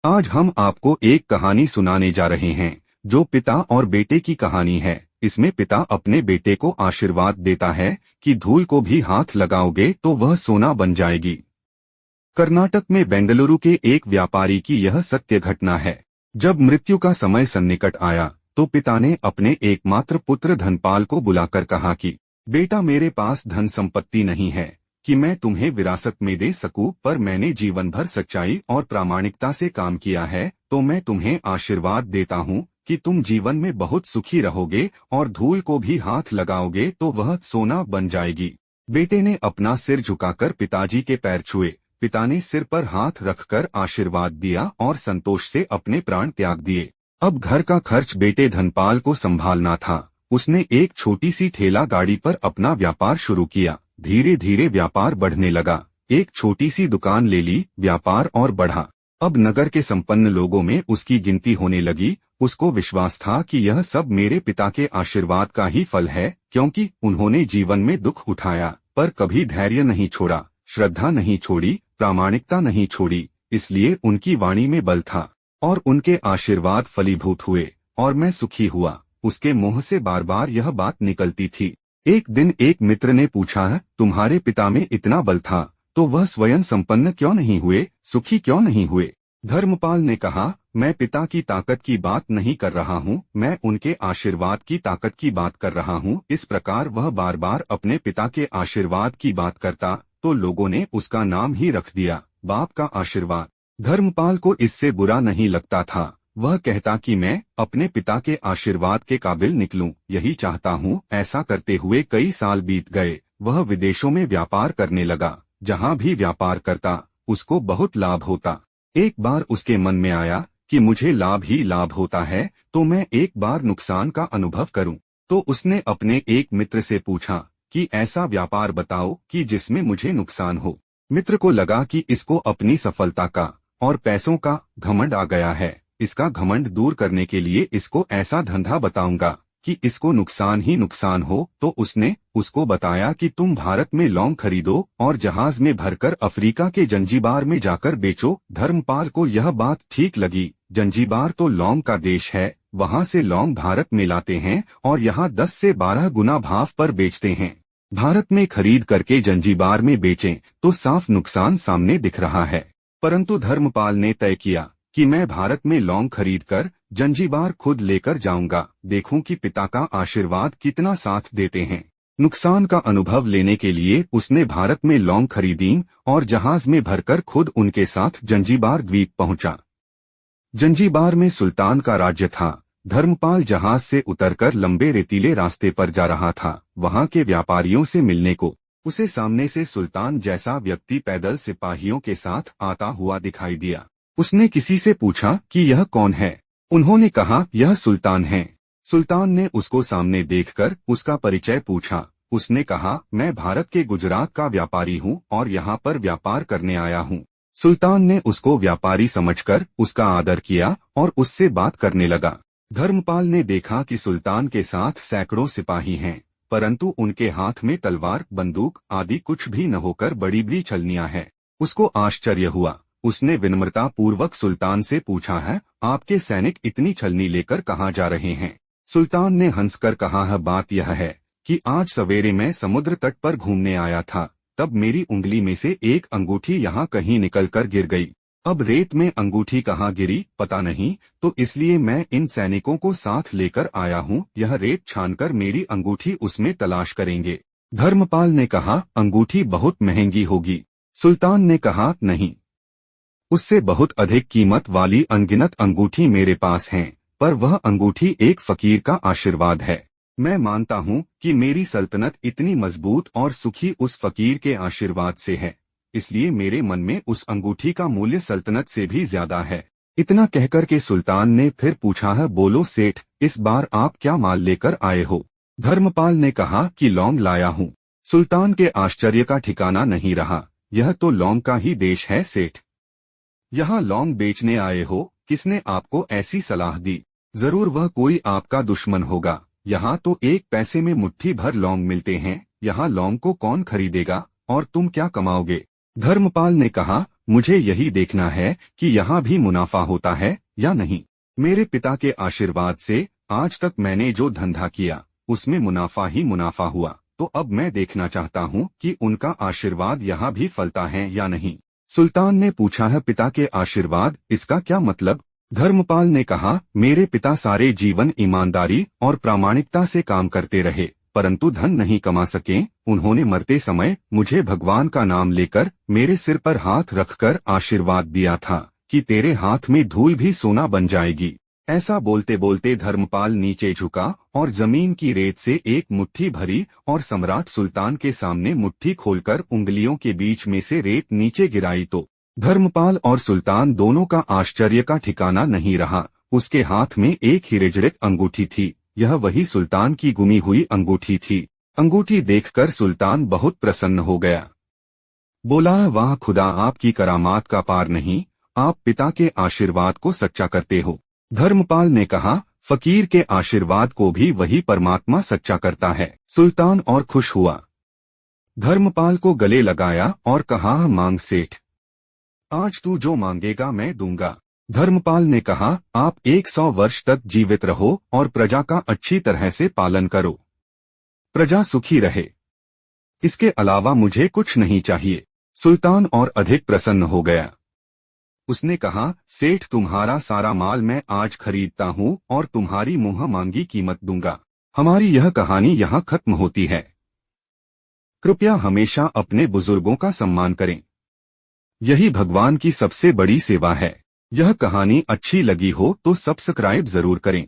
आज हम आपको एक कहानी सुनाने जा रहे हैं जो पिता और बेटे की कहानी है। इसमें पिता अपने बेटे को आशीर्वाद देता है कि धूल को भी हाथ लगाओगे तो वह सोना बन जाएगी। कर्नाटक में बेंगलुरु के एक व्यापारी की यह सत्य घटना है। जब मृत्यु का समय सन्निकट आया तो पिता ने अपने एकमात्र पुत्र धनपाल को बुलाकर कहा कि बेटा, मेरे पास धन संपत्ति नहीं है कि मैं तुम्हें विरासत में दे सकूं, पर मैंने जीवन भर सच्चाई और प्रामाणिकता से काम किया है, तो मैं तुम्हें आशीर्वाद देता हूं कि तुम जीवन में बहुत सुखी रहोगे और धूल को भी हाथ लगाओगे तो वह सोना बन जाएगी। बेटे ने अपना सिर झुकाकर पिताजी के पैर छुए। पिता ने सिर पर हाथ रखकर आशीर्वाद दिया और संतोष से अपने प्राण त्याग दिए। अब घर का खर्च बेटे धनपाल को संभालना था। उसने एक छोटी सी ठेला गाड़ी पर अपना व्यापार शुरू किया। धीरे धीरे व्यापार बढ़ने लगा। एक छोटी सी दुकान ले ली, व्यापार और बढ़ा। अब नगर के संपन्न लोगों में उसकी गिनती होने लगी। उसको विश्वास था कि यह सब मेरे पिता के आशीर्वाद का ही फल है, क्योंकि उन्होंने जीवन में दुख उठाया पर कभी धैर्य नहीं छोड़ा, श्रद्धा नहीं छोड़ी, प्रामाणिकता नहीं छोड़ी। इसलिए उनकी वाणी में बल था और उनके आशीर्वाद फलीभूत हुए और मैं सुखी हुआ। उसके मुंह से बार बार यह बात निकलती थी। एक दिन एक मित्र ने पूछा, तुम्हारे पिता में इतना बल था तो वह स्वयं संपन्न क्यों नहीं हुए, सुखी क्यों नहीं हुए? धर्मपाल ने कहा, मैं पिता की ताकत की बात नहीं कर रहा हूँ, मैं उनके आशीर्वाद की ताकत की बात कर रहा हूँ। इस प्रकार वह बार बार अपने पिता के आशीर्वाद की बात करता तो लोगों ने उसका नाम ही रख दिया, बाप का आशीर्वाद। धर्मपाल को इससे बुरा नहीं लगता था। वह कहता कि मैं अपने पिता के आशीर्वाद के काबिल निकलूं, यही चाहता हूं। ऐसा करते हुए कई साल बीत गए। वह विदेशों में व्यापार करने लगा। जहां भी व्यापार करता उसको बहुत लाभ होता। एक बार उसके मन में आया कि मुझे लाभ ही लाभ होता है तो मैं एक बार नुकसान का अनुभव करूं। तो उसने अपने एक मित्र से पूछा कि ऐसा व्यापार बताओ कि जिसमें मुझे नुकसान हो। मित्र को लगा कि इसको अपनी सफलता का और पैसों का घमंड आ गया है। इसका घमंड दूर करने के लिए इसको ऐसा धंधा बताऊंगा कि इसको नुकसान ही नुकसान हो। तो उसने उसको बताया कि तुम भारत में लौंग खरीदो और जहाज में भरकर अफ्रीका के जंजीबार में जाकर बेचो। धर्मपाल को यह बात ठीक लगी। जंजीबार तो लौंग का देश है, वहां से लौंग भारत में लाते हैं और यहाँ 10 से 12 गुना भाव पर बेचते हैं। भारत में खरीद करके जंजीबार में बेचें तो साफ नुकसान सामने दिख रहा है। परंतु धर्मपाल ने तय किया कि मैं भारत में लौंग खरीदकर जंजीबार खुद लेकर जाऊंगा, देखूं कि पिता का आशीर्वाद कितना साथ देते हैं। नुकसान का अनुभव लेने के लिए उसने भारत में लौंग खरीदी और जहाज में भरकर खुद उनके साथ जंजीबार द्वीप पहुंचा। जंजीबार में सुल्तान का राज्य था। धर्मपाल जहाज से उतरकर लंबे रेतीले रास्ते पर जा रहा था, वहां के व्यापारियों से मिलने को। उसे सामने से सुल्तान जैसा व्यक्ति पैदल सिपाहियों के साथ आता हुआ दिखाई दिया। उसने किसी से पूछा कि यह कौन है। उन्होंने कहा, यह सुल्तान है। सुल्तान ने उसको सामने देखकर उसका परिचय पूछा। उसने कहा, मैं भारत के गुजरात का व्यापारी हूँ और यहाँ पर व्यापार करने आया हूँ। सुल्तान ने उसको व्यापारी समझकर उसका आदर किया और उससे बात करने लगा। धर्मपाल ने देखा कि सुल्तान के साथ सैकड़ों सिपाही हैं, परंतु उनके हाथ में तलवार, बंदूक आदि कुछ भी न होकर बड़ी बड़ी छलनियां हैं। उसको आश्चर्य हुआ। उसने विनम्रता पूर्वक सुल्तान से पूछा, है आपके सैनिक इतनी छलनी लेकर कहाँ जा रहे हैं? सुल्तान ने हंसकर कहा, है बात यह है कि आज सवेरे मैं समुद्र तट पर घूमने आया था, तब मेरी उंगली में से एक अंगूठी यहाँ कहीं निकलकर गिर गई। अब रेत में अंगूठी कहाँ गिरी पता नहीं, तो इसलिए मैं इन सैनिकों को साथ लेकर आया हूँ। यह रेत छानकर मेरी अंगूठी उसमें तलाश करेंगे। धर्मपाल ने कहा, अंगूठी बहुत महंगी होगी। सुल्तान ने कहा, नहीं, उससे बहुत अधिक कीमत वाली अनगिनत अंगूठी मेरे पास हैं, पर वह अंगूठी एक फकीर का आशीर्वाद है। मैं मानता हूँ कि मेरी सल्तनत इतनी मजबूत और सुखी उस फकीर के आशीर्वाद से है, इसलिए मेरे मन में उस अंगूठी का मूल्य सल्तनत से भी ज्यादा है। इतना कहकर के सुल्तान ने फिर पूछा, है बोलो सेठ, इस बार आप क्या माल लेकर आए हो? धर्मपाल ने कहा कि लौंग लाया हूँ। सुल्तान के आश्चर्य का ठिकाना नहीं रहा। यह तो लौंग का ही देश है सेठ, यहाँ लौंग बेचने आए हो? किसने आपको ऐसी सलाह दी? जरूर वह कोई आपका दुश्मन होगा। यहाँ तो एक पैसे में मुट्ठी भर लौंग मिलते हैं, यहाँ लौंग को कौन खरीदेगा और तुम क्या कमाओगे? धर्मपाल ने कहा, मुझे यही देखना है कि यहाँ भी मुनाफा होता है या नहीं। मेरे पिता के आशीर्वाद से आज तक मैंने जो धंधा किया उसमें मुनाफा ही मुनाफा हुआ, तो अब मैं देखना चाहता हूँ कि उनका आशीर्वाद यहाँ भी फलता है या नहीं। सुल्तान ने पूछा है, पिता के आशीर्वाद, इसका क्या मतलब? धर्मपाल ने कहा, मेरे पिता सारे जीवन ईमानदारी और प्रामाणिकता से काम करते रहे, परंतु धन नहीं कमा सके। उन्होंने मरते समय मुझे भगवान का नाम लेकर मेरे सिर पर हाथ रखकर आशीर्वाद दिया था कि तेरे हाथ में धूल भी सोना बन जाएगी। ऐसा बोलते बोलते धर्मपाल नीचे झुका और जमीन की रेत से एक मुट्ठी भरी और सम्राट सुल्तान के सामने मुट्ठी खोलकर उंगलियों के बीच में से रेत नीचे गिराई तो धर्मपाल और सुल्तान दोनों का आश्चर्य का ठिकाना नहीं रहा। उसके हाथ में एक हिरेजड़ित अंगूठी थी। यह वही सुल्तान की गुमी हुई अंगूठी थी। अंगूठी देखकर सुल्तान बहुत प्रसन्न हो गया। बोला, वाह खुदा, आपकी करामात का पार नहीं, आप पिता के आशीर्वाद को सच्चा करते हो। धर्मपाल ने कहा, फकीर के आशीर्वाद को भी वही परमात्मा सच्चा करता है। सुल्तान और खुश हुआ, धर्मपाल को गले लगाया और कहा, मांग सेठ, आज तू जो मांगेगा मैं दूंगा। धर्मपाल ने कहा, आप 100 वर्ष तक जीवित रहो और प्रजा का अच्छी तरह से पालन करो, प्रजा सुखी रहे, इसके अलावा मुझे कुछ नहीं चाहिए। सुल्तान और अधिक प्रसन्न हो गया। उसने कहा, सेठ, तुम्हारा सारा माल मैं आज खरीदता हूँ और तुम्हारी मुँह मांगी कीमत दूंगा। हमारी यह कहानी यहाँ खत्म होती है। कृपया हमेशा अपने बुजुर्गों का सम्मान करें, यही भगवान की सबसे बड़ी सेवा है। यह कहानी अच्छी लगी हो तो सब्सक्राइब जरूर करें।